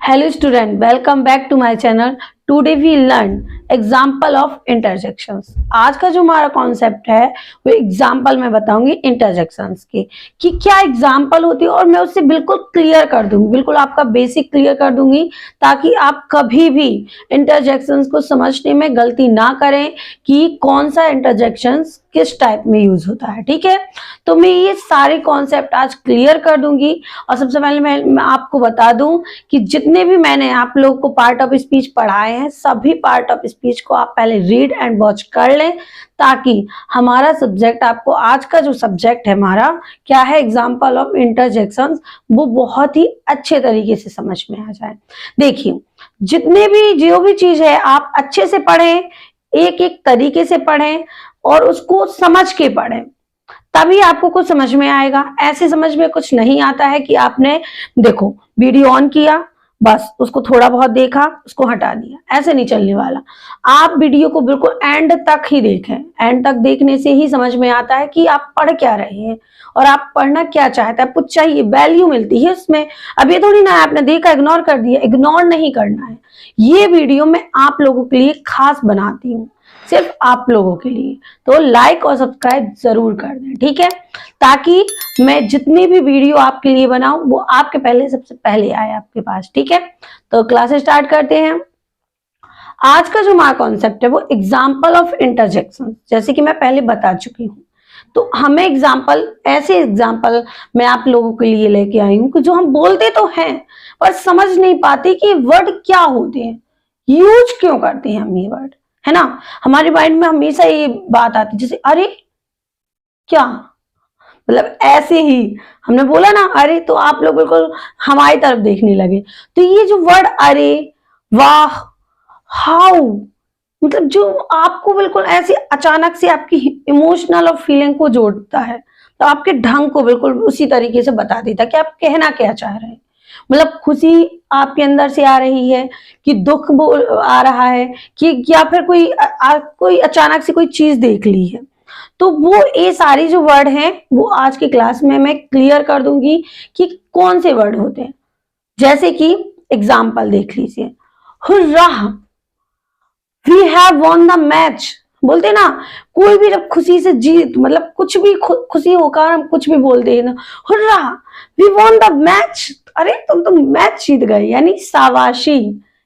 Hello student, welcome back to my channel. Today we learn example of interjections. आज का जो हमारा concept है वो एग्जाम्पल मैं बताऊंगी इंटरजेक्शंस के कि क्या एग्जाम्पल होती है और मैं उससे बिल्कुल क्लियर कर दूंगी, बिल्कुल आपका बेसिक क्लियर कर दूंगी ताकि आप कभी भी इंटरजेक्शंस को समझने में गलती ना करें कि कौन सा इंटरजेक्शंस किस टाइप में यूज होता है। ठीक है, तो मैं ये सारे कॉन्सेप्ट आज क्लियर कर दूंगी। और सबसे पहले मैं आपको बता दूं कि जितने भी मैंने आप लोगों को पार्ट ऑफ स्पीच पढ़ाए हैं सभी पार्ट ऑफ स्पीच को आप पहले रीड एंड वॉच कर लें ताकि हमारा सब्जेक्ट आपको आज का जो सब्जेक्ट है हमारा क्या है एग्जाम्पल ऑफ इंटरजेक्शंस वो बहुत ही अच्छे तरीके से समझ में आ जाए। देखिए, जितने भी जो भी चीज है आप अच्छे से पढ़ें, एक एक तरीके से पढ़ें और उसको समझ के पढ़ें, तभी आपको कुछ समझ में आएगा। ऐसे समझ में कुछ नहीं आता है कि आपने देखो वीडियो ऑन किया, बस उसको थोड़ा बहुत देखा, उसको हटा दिया, ऐसे नहीं चलने वाला। आप वीडियो को बिल्कुल एंड तक ही देखें। एंड तक देखने से ही समझ में आता है कि आप पढ़ क्या रहे हैं और आप पढ़ना क्या चाहते हैं, आपको चाहिए, वैल्यू मिलती है इसमें। अब ये थोड़ी ना आपने देखा इग्नोर कर दिया, इग्नोर नहीं करना है। ये वीडियो मैं आप लोगों के लिए खास बनाती हूँ, सिर्फ आप लोगों के लिए, तो लाइक और सब्सक्राइब जरूर कर दें, ठीक है, ताकि मैं जितनी भी वीडियो आपके लिए बनाऊं वो आपके पहले सबसे पहले आए आपके पास। ठीक है, तो क्लास स्टार्ट करते हैं। आज का जो हमारा कॉन्सेप्ट है वो एग्जाम्पल ऑफ इंटरजेक्शन, जैसे कि मैं पहले बता चुकी हूँ। तो हमें एग्जाम्पल, ऐसे एग्जाम्पल मैं आप लोगों के लिए लेके आई हूँ कि जो हम बोलते तो हैं पर समझ नहीं पाते कि वर्ड क्या होते हैं, यूज क्यों करते हैं हम ये वर्ड, है ना। हमारे माइंड में हमेशा ये बात आती है जैसे अरे क्या, मतलब ऐसे ही हमने बोला ना अरे, तो आप लोग बिल्कुल हमारी तरफ देखने लगे। तो ये जो वर्ड अरे, वाह, हाउ, मतलब जो आपको बिल्कुल ऐसे अचानक से आपकी इमोशनल और फीलिंग को जोड़ता है, तो आपके ढंग को बिल्कुल उसी तरीके से बता देता कि आप कहना क्या चाह रहे हैं। मतलब खुशी आपके अंदर से आ रही है कि दुख आ रहा है कि या फिर कोई अचानक से कोई चीज देख ली है। तो वो ये सारी जो वर्ड हैं वो आज की क्लास में मैं क्लियर कर दूंगी कि कौन से वर्ड होते हैं। जैसे कि एग्जाम्पल देख लीजिए, hurrah, we have won the match. बोलते ना, कोई भी जब खुशी से जीत, मतलब कुछ भी खुशी होकर हम कुछ भी बोलते हैं ना, hurrah, we won the match, अरे तुम तो मैच जीत गए, यानी शाबाशी,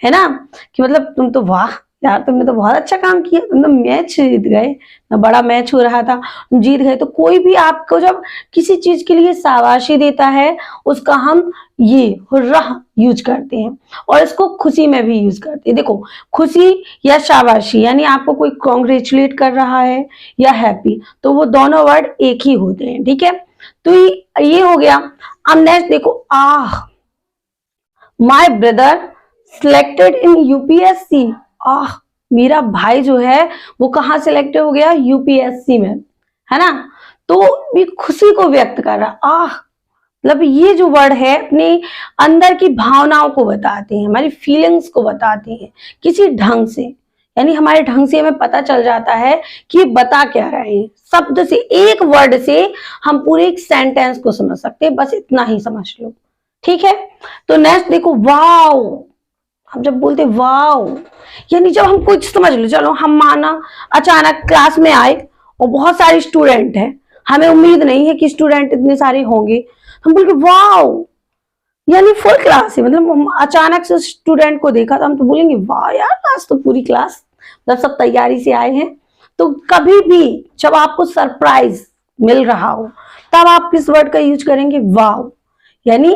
है ना, कि मतलब तुम तो वाह यार, तुमने तो बहुत अच्छा काम किया, तुम तो मैच जीत गए ना, बड़ा मैच हो रहा था, तुम जीत गए। तो कोई भी आपको जब किसी चीज के लिए शाबाशी देता है उसका हम ये हुर्रा यूज करते हैं और इसको खुशी में भी यूज करते हैं। देखो, खुशी या शाबाशी यानी आपको कोई कॉन्ग्रेचुलेट कर रहा है या हैप्पी, तो वो दोनों वर्ड एक ही होते हैं। ठीक है, तो ये हो गया। अब नेक्स्ट देखो, ah, my brother selected in UPSC. Ah, मेरा भाई जो है वो कहाँ सिलेक्ट हो गया, यूपीएससी में, है ना। तो ये खुशी को व्यक्त कर रहा, आह, मतलब ये जो वर्ड है अपने अंदर की भावनाओं को बताते हैं, हमारी फीलिंग्स को बताते हैं किसी ढंग से, यानी हमारे ढंग से हमें पता चल जाता है कि बता क्या रहे हैं। शब्द से, एक वर्ड से हम पूरे एक सेंटेंस को समझ सकते हैं, बस इतना ही समझ लो। ठीक है, तो नेक्स्ट देखो, वाओ। हम जब बोलते वाओ, यानी जब हम कुछ समझ लो, चलो हम माना अचानक क्लास में आए और बहुत सारे स्टूडेंट हैं, हमें उम्मीद नहीं है कि स्टूडेंट इतने सारे होंगे, हम बोल के वाओ, यानी फुल क्लास है, मतलब हम अचानक से स्टूडेंट को देखा तो हम तो बोलेंगे वाह यार, आज तो पूरी क्लास, मतलब सब तैयारी से आए हैं। तो कभी भी जब आपको सरप्राइज मिल रहा हो तब आप किस वर्ड का यूज करेंगे, वाओ, यानी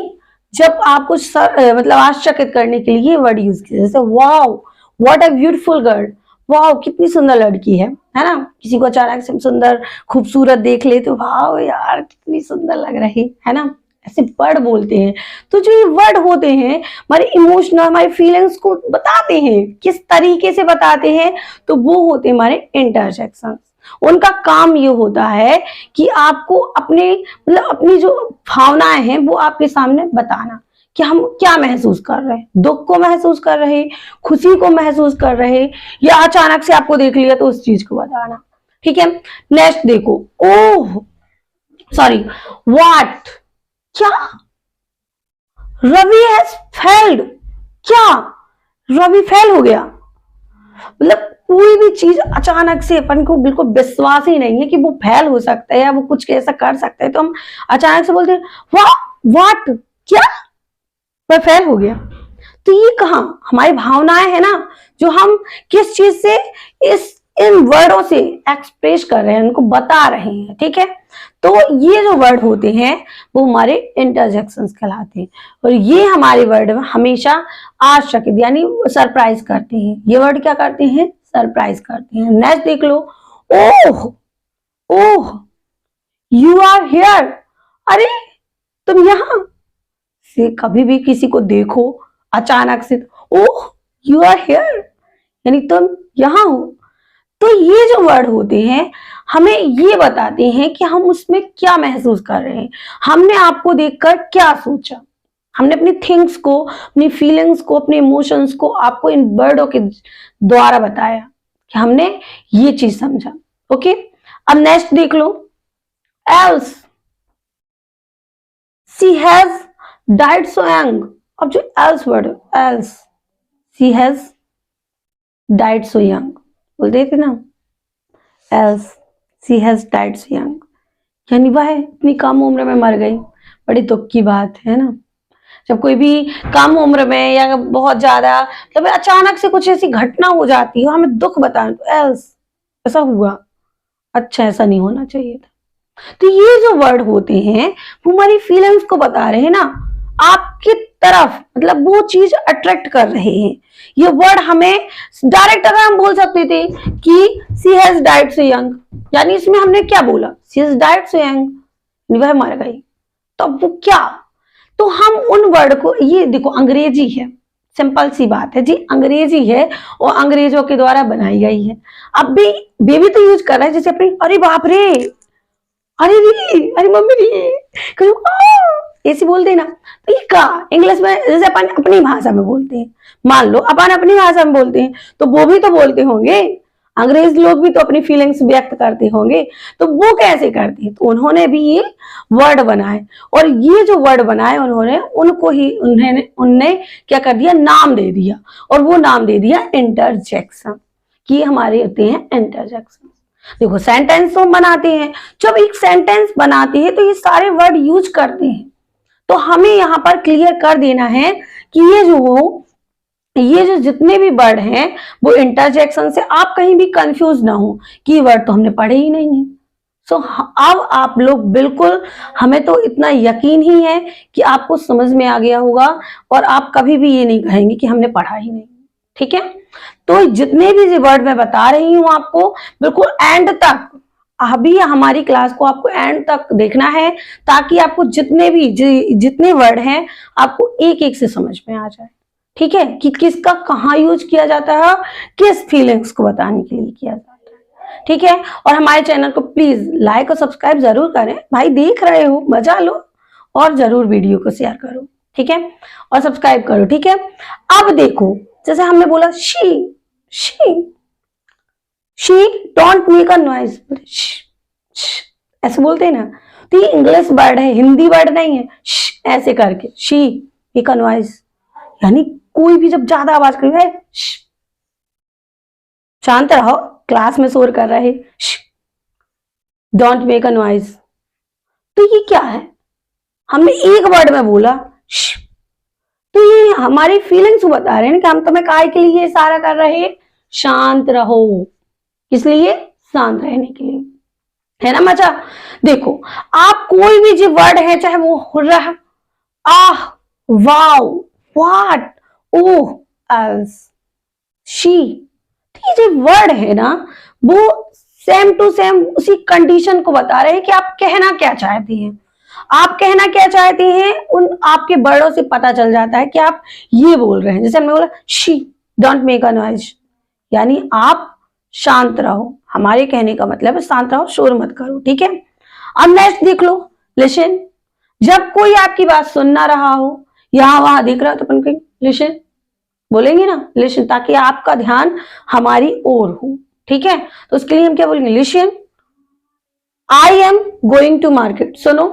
जब आपको मतलब आश्चर्यचकित करने के लिए वर्ड यूज किया, जैसे wow, what a beautiful girl, wow कितनी सुंदर लड़की है ना। किसी को अचानक से सुंदर खूबसूरत देख ले तो वाओ यार कितनी सुंदर लग रही है ना, ऐसे वर्ड बोलते हैं। तो जो ये वर्ड होते हैं हमारे इमोशनल, हमारी फीलिंग्स को बताते हैं, किस तरीके से बताते हैं, तो वो होते हैं हमारे इंटरजेक्शंस। उनका काम ये होता है कि आपको अपने, मतलब अपनी जो भावनाएं हैं वो आपके सामने बताना कि हम क्या महसूस कर रहे हैं, दुख को महसूस कर रहे, खुशी को महसूस कर रहे, या अचानक से आपको देख लिया तो उस चीज को बताना। ठीक है, नेक्स्ट देखो, ओह सॉरी, व्हाट, क्या, रवि हैज फेल्ड, क्या रवि फेल हो गया? मतलब कोई भी चीज अचानक से अपन को बिल्कुल विश्वास ही नहीं है कि वो फेल हो सकता है या वो कुछ ऐसा कर सकता है, तो हम अचानक से बोलते हैं वाह व्हाट, क्या वह फेल हो गया? तो ये कहाँ हमारी भावनाएं है ना, जो हम किस चीज से इस इन वर्डों से एक्सप्रेस कर रहे हैं, उनको बता रहे हैं, ठीक है। तो ये जो वर्ड होते हैं वो हमारे इंटरजेक्शंस कहलाते हैं, और ये हमारे वर्ड में हमेशा आश्चर्यचकित यानी सरप्राइज करते हैं। ये वर्ड क्या करते हैं? सरप्राइज करते हैं। नेक्स्ट देख लो, ओह ओह यू आर हियर, अरे तुम यहाँ से। कभी भी किसी को देखो अचानक से, ओह यू आर हियर यानी तुम यहाँ हो। तो ये जो वर्ड होते हैं हमें ये बताते हैं कि हम उसमें क्या महसूस कर रहे हैं, हमने आपको देखकर क्या सोचा, हमने अपनी थिंग्स को, अपनी फीलिंग्स को, अपने इमोशंस को आपको इन वर्डों के द्वारा बताया कि हमने ये चीज समझा। ओके, अब नेक्स्ट देख लो, alas she has died so young. अब जो alas word, alas she has died so young बोलते थे ना, alas she has died so young यानी वह इतनी कम उम्र में मर गई। बड़ी दुख की बात है ना, जब कोई भी कम उम्र में या बहुत ज्यादा मतलब अचानक से कुछ ऐसी घटना हो जाती है, हमें दुख बताएं तो एल्स ऐसा हुआ, अच्छा ऐसा नहीं होना चाहिए था। तो ये जो वर्ड होते हैं वो हमारी फीलिंग्स को बता रहे हैं ना, आपकी तरफ मतलब वो चीज अट्रैक्ट कर रहे हैं। ये वर्ड हमें डायरेक्ट अगर हम बोल सकते थे कि सी हैज डाइड सो यंग, यानी इसमें हमने क्या बोला, सी हैज डाइड सो यंग, वह मर गई, तो अब वो क्या, तो हम उन वर्ड को, ये देखो अंग्रेजी है, सिंपल सी बात है जी, अंग्रेजी है और अंग्रेजों के द्वारा बनाई गई है। अब भी बेबी तो यूज कर रहा है, जैसे अपनी अरे बाप रे, अरे री, अरे मम्मी री, ऐसे बोलते हैं ना। तो ये का इंग्लिश में जैसे अपन अपनी भाषा में बोलते हैं, मान लो अपन अपनी भाषा में बोलते हैं तो वो भी तो बोलते होंगे, अंग्रेज लोग भी तो अपनी फीलिंग्स व्यक्त करते होंगे, तो वो कैसे करते हैं? तो उन्होंने भी ये वर्ड बनाए, और ये जो वर्ड बनाए उन्होंने उनको ही उनने क्या कर दिया, नाम दे दिया, और वो नाम दे दिया इंटरजेक्शन, कि हमारे होते हैं इंटरजेक्शन। देखो सेंटेंस तो बनाते हैं, जब एक सेंटेंस बनाते हैं तो ये सारे वर्ड यूज करते हैं, तो हमें यहाँ पर क्लियर कर देना है कि ये जो जितने भी वर्ड हैं वो इंटरजेक्शन से, आप कहीं भी कंफ्यूज ना हो कि ये वर्ड तो हमने पढ़े ही नहीं है। सो अब आप लोग बिल्कुल, हमें तो इतना यकीन ही है कि आपको समझ में आ गया होगा, और आप कभी भी ये नहीं कहेंगे कि हमने पढ़ा ही नहीं, ठीक है। तो जितने भी वर्ड मैं बता रही हूँ आपको बिल्कुल एंड तक, अभी हमारी क्लास को आपको एंड तक देखना है, ताकि आपको जितने वर्ड हैं आपको एक एक से समझ में आ जाए, ठीक है, कि किसका कहाँ यूज किया जाता है, किस फीलिंग्स को बताने के लिए किया जाता है, ठीक है। और हमारे चैनल को प्लीज लाइक और सब्सक्राइब जरूर करें, भाई देख रहे हो मजा लो, और जरूर वीडियो को शेयर करो, ठीक है, और सब्सक्राइब करो, ठीक है। अब देखो, जैसे हमने बोला she don't make a noise, ऐसे बोलते हैं ना, तो ये इंग्लिश वर्ड है, हिंदी वर्ड नहीं है। ऐसे करके शी मेक अ नॉइज यानी कोई भी जब ज्यादा आवाज करे, शांत रहो, क्लास में शोर कर रहे, डोंट मेक अ नॉइज। तो ये क्या है, हमने एक वर्ड में बोला, तो ये हमारी फीलिंग्स बता रहे हैं कि हम तुम्हें काय के लिए इशारा कर रहे हैं, शांत रहो, इसलिए शांत रहने के लिए, है ना मजा। देखो आप कोई भी जो वर्ड है, चाहे वो रह, ah, wow, what, oh, alas, she, ये जो वर्ड है ना वो सेम टू सेम उसी कंडीशन को बता रहे हैं कि आप कहना क्या चाहते हैं। आप कहना क्या चाहते हैं उन आपके वर्डों से पता चल जाता है कि आप ये बोल रहे हैं। जैसे हमने बोला she don't make a noise, यानी आप शांत रहो, हमारे कहने का मतलब है शांत रहो, शोर मत करो, ठीक है। अब नेक्स्ट देख लो, लिसन। जब कोई आपकी बात सुन ना रहा हो, यहां वहां देख रहा हो, तो अपन कहेंगे लिसन, बोलेंगे ना लिसन, ताकि आपका ध्यान हमारी ओर हो, ठीक है। तो उसके लिए हम क्या बोलेंगे, listen I am going to market, सुनो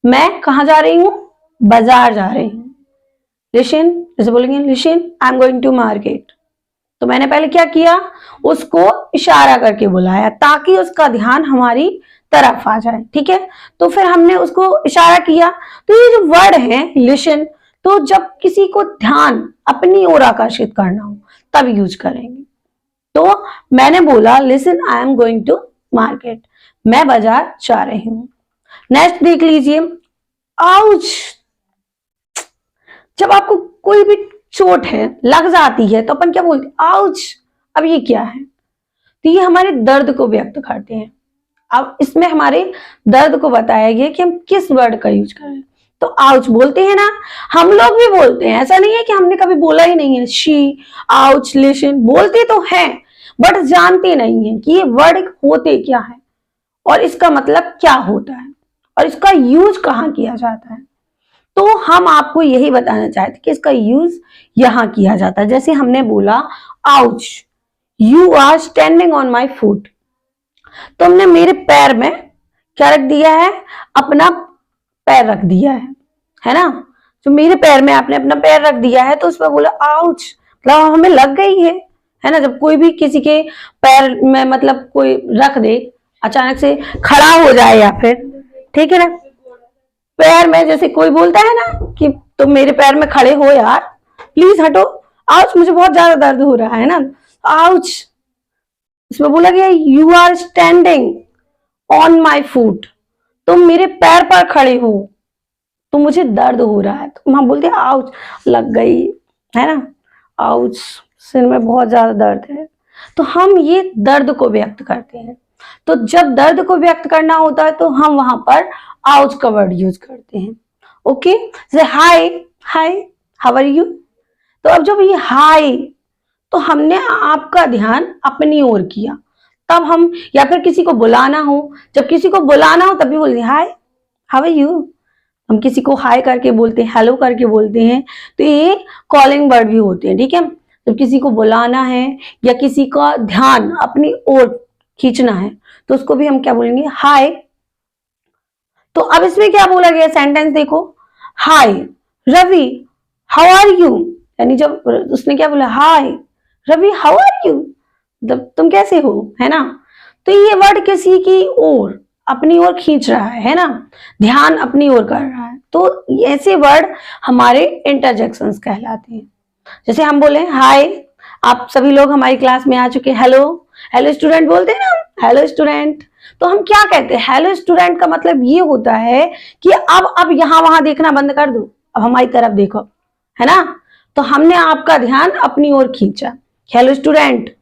मैं कहां जा रही हूं, बाजार जा रही हूं। लिसन जैसे बोलेंगे listen I am going to market, तो मैंने पहले क्या किया, उसको इशारा करके बुलाया ताकि उसका ध्यान हमारी तरफ आ जाए, ठीक है। तो फिर हमने उसको इशारा किया। तो ये जो वर्ड है लिसन, तो जब किसी को ध्यान अपनी ओर आकर्षित करना हो तब यूज करेंगे। तो मैंने बोला listen I am going to market, मैं बाजार जा रही हूं। नेक्स्ट देख लीजिए, आउच। जब आपको कोई भी चोट है, लग जाती है, तो अपन क्या बोलते हैं, आउच। अब ये क्या है, तो ये हमारे दर्द को व्यक्त करते हैं। अब इसमें हमारे दर्द को बताया गया कि हम किस वर्ड का यूज करें। तो आउच बोलते हैं ना, हम लोग भी बोलते हैं, ऐसा नहीं है कि हमने कभी बोला ही नहीं है। शी, आउच, लिसन बोलते तो हैं, बट जानते नहीं है कि ये वर्ड होते क्या है और इसका मतलब क्या होता है और इसका यूज कहाँ किया जाता है। तो हम आपको यही बताना चाहते कि इसका यूज यहां किया जाता है। जैसे हमने बोला ouch, you are standing on my foot, तो हमने मेरे पैर में क्या रख दिया है, अपना पैर रख दिया है ना। जो मेरे पैर में आपने अपना पैर रख दिया है, तो उसमें बोला आउच, मतलब हमें लग गई है ना। जब कोई भी किसी के पैर में मतलब कोई रख दे, अचानक से खड़ा हो जाए या फिर, ठीक है ना, पैर में जैसे कोई बोलता है ना कि तुम मेरे पैर में खड़े हो यार, प्लीज हटो, आउच मुझे बहुत ज्यादा दर्द हो रहा है ना, आउच। इसमें बोला गया you are standing on my foot, तुम मेरे पैर पर खड़े हो तो मुझे दर्द हो रहा है। तो हम बोलते हैं आउच, लग गई है ना, आउच, सिर में बहुत ज्यादा दर्द है। तो हम ये दर्द को व्यक्त करते हैं। तो जब दर्द को व्यक्त करना होता है तो हम वहां पर आउच का वर्ड यूज करते हैं। ओके, जैसे हाय, हाय हाउ आर यू। तो अब जब ये हाय, तो हमने आपका ध्यान अपनी ओर किया, तब हम, या फिर किसी को बुलाना हो, जब किसी को बुलाना हो तभी बोलते हैं हाय हाउ आर यू। हम किसी को हाय करके बोलते हैं, हेलो करके बोलते हैं, तो ये कॉलिंग वर्ड भी होते हैं, ठीक है। जब किसी को बुलाना है या किसी का ध्यान अपनी ओर खींचना है तो उसको भी हम क्या बोलेंगे, हाय। तो अब इसमें क्या बोला गया, सेंटेंस देखो, हाय रवि हाउ आर यू, यानी जब उसने क्या बोला, हाय रवि हाउ आर यू, मतलब तुम कैसे हो, है ना। तो ये वर्ड किसी की ओर, अपनी ओर खींच रहा है ना, ध्यान अपनी ओर कर रहा है। तो ऐसे वर्ड हमारे इंटरजेक्शंस कहलाते हैं। जैसे हम बोले हाय, आप सभी लोग हमारी क्लास में आ चुके, हेलो, हेलो स्टूडेंट बोलते हैं ना, हेलो स्टूडेंट। तो हम क्या कहते हैं, हेलो स्टूडेंट का मतलब ये होता है कि अब यहां वहां देखना बंद कर दो, अब हमारी तरफ देखो, है ना। तो हमने आपका ध्यान अपनी ओर खींचा, हेलो स्टूडेंट,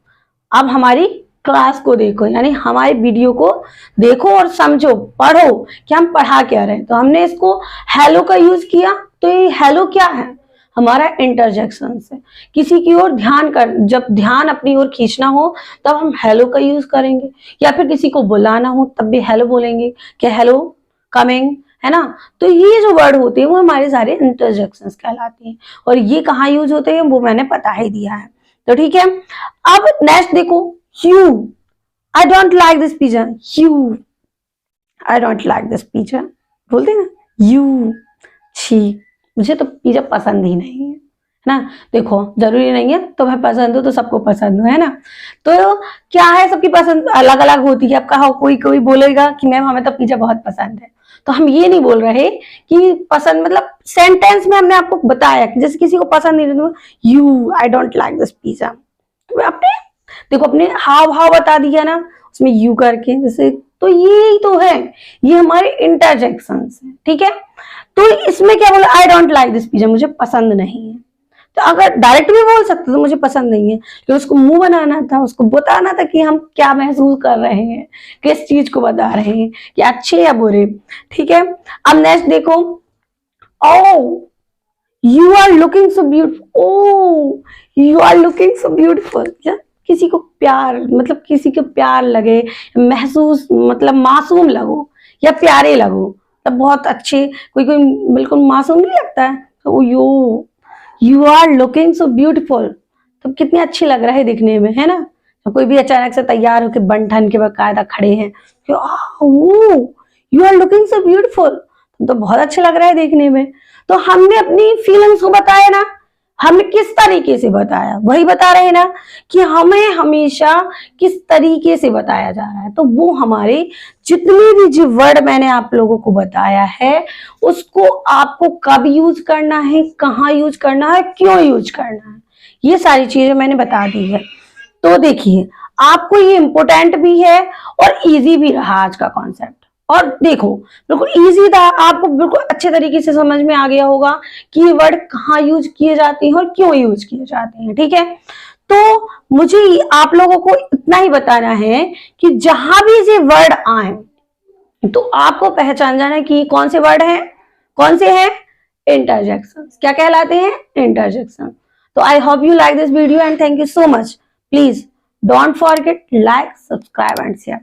अब हमारी क्लास को देखो, यानी हमारे वीडियो को देखो और समझो, पढ़ो कि हम पढ़ा क्या रहे हैं। तो हमने इसको हेलो का यूज किया। तो ये हेलो क्या है, हमारा इंटरजेक्शन है। किसी की ओर ध्यान कर, जब ध्यान अपनी ओर खींचना हो तब हम हेलो का यूज करेंगे, या फिर किसी को बुलाना हो तब भी हेलो बोलेंगे कि हेलो कमिंग, है ना। तो ये जो वर्ड होते हैं वो हमारे सारे इंटरजेक्शन कहलाते हैं, और ये कहाँ यूज होते हैं वो मैंने बता ही दिया है। तो ठीक है, अब नेक्स्ट देखो, you, I don't like this pizza, you, I don't like this pizza बोलते हैं ना, यू, छी, मुझे तो पिज्जा पसंद ही नहीं है ना। देखो जरूरी नहीं है तो मैं पसंद हो तो सबको पसंद हो, है ना। तो क्या है, सबकी पसंद अलग अलग होती है। अब कहा कोई कोई बोलेगा कि मैम हमें तो पिज्जा बहुत पसंद है, तो हम ये नहीं बोल रहे कि पसंद, मतलब सेंटेंस में हमने आपको बताया कि जैसे किसी को पसंद नहीं है, you, I don't like this pizza, आपने देखो अपने हाव भाव बता दिया ना उसमें यू करके, जैसे, तो ये तो है, ये हमारे इंटरजेक्शंस है, ठीक है। तो इसमें क्या बोला, I don't like this pizza, मुझे पसंद नहीं है। तो अगर डायरेक्ट भी बोल सकते तो मुझे पसंद नहीं है, लेकिन उसको मुंह बनाना था, उसको बताना था कि हम क्या महसूस कर रहे हैं, किस चीज को बता रहे हैं, कि अच्छे या बुरे, ठीक है। अब नेक्स्ट देखो, oh you are looking so beautiful, oh you are looking so beautiful, क्या किसी को प्यार, मतलब किसी को प्यार लगे, महसूस, मतलब मासूम लगो या प्यारे लगो, तब बहुत अच्छे, कोई कोई बिल्कुल मासूम नहीं लगता है, तो you are looking so beautiful, तो कितने अच्छे लग रहे हैं दिखने में, है ना। तो कोई भी अचानक से तैयार होकर बन ठन के बाकायदा खड़े हैं, you are looking so beautiful, तो बहुत अच्छे लग रहा है देखने में। तो हमने अपनी फीलिंग्स को बताया ना, हमें किस तरीके से बताया, वही बता रहे हैं ना कि हमें हमेशा किस तरीके से बताया जा रहा है। तो वो हमारे जितने भी जो वर्ड मैंने आप लोगों को बताया है उसको आपको कब यूज करना है, कहाँ यूज करना है, क्यों यूज करना है, ये सारी चीजें मैंने बता दी है। तो देखिए आपको ये इंपॉर्टेंट भी है और इजी भी रहा आज का कॉन्सेप्ट। और देखो बिल्कुल इजी था, आपको बिल्कुल अच्छे तरीके से समझ में आ गया होगा कि ये वर्ड कहाँ यूज किए जाते हैं और क्यों यूज किए जाते हैं। ठीक है, तो मुझे आप लोगों को इतना ही बताना है कि जहां भी ये वर्ड आए तो आपको पहचान जाना है कि कौन से वर्ड हैं, कौन से हैं, इंटरजेक्शन। क्या कहलाते हैं, इंटरजेक्शन। तो I hope you like this video and thank you so much. Please don't forget like, subscribe and share.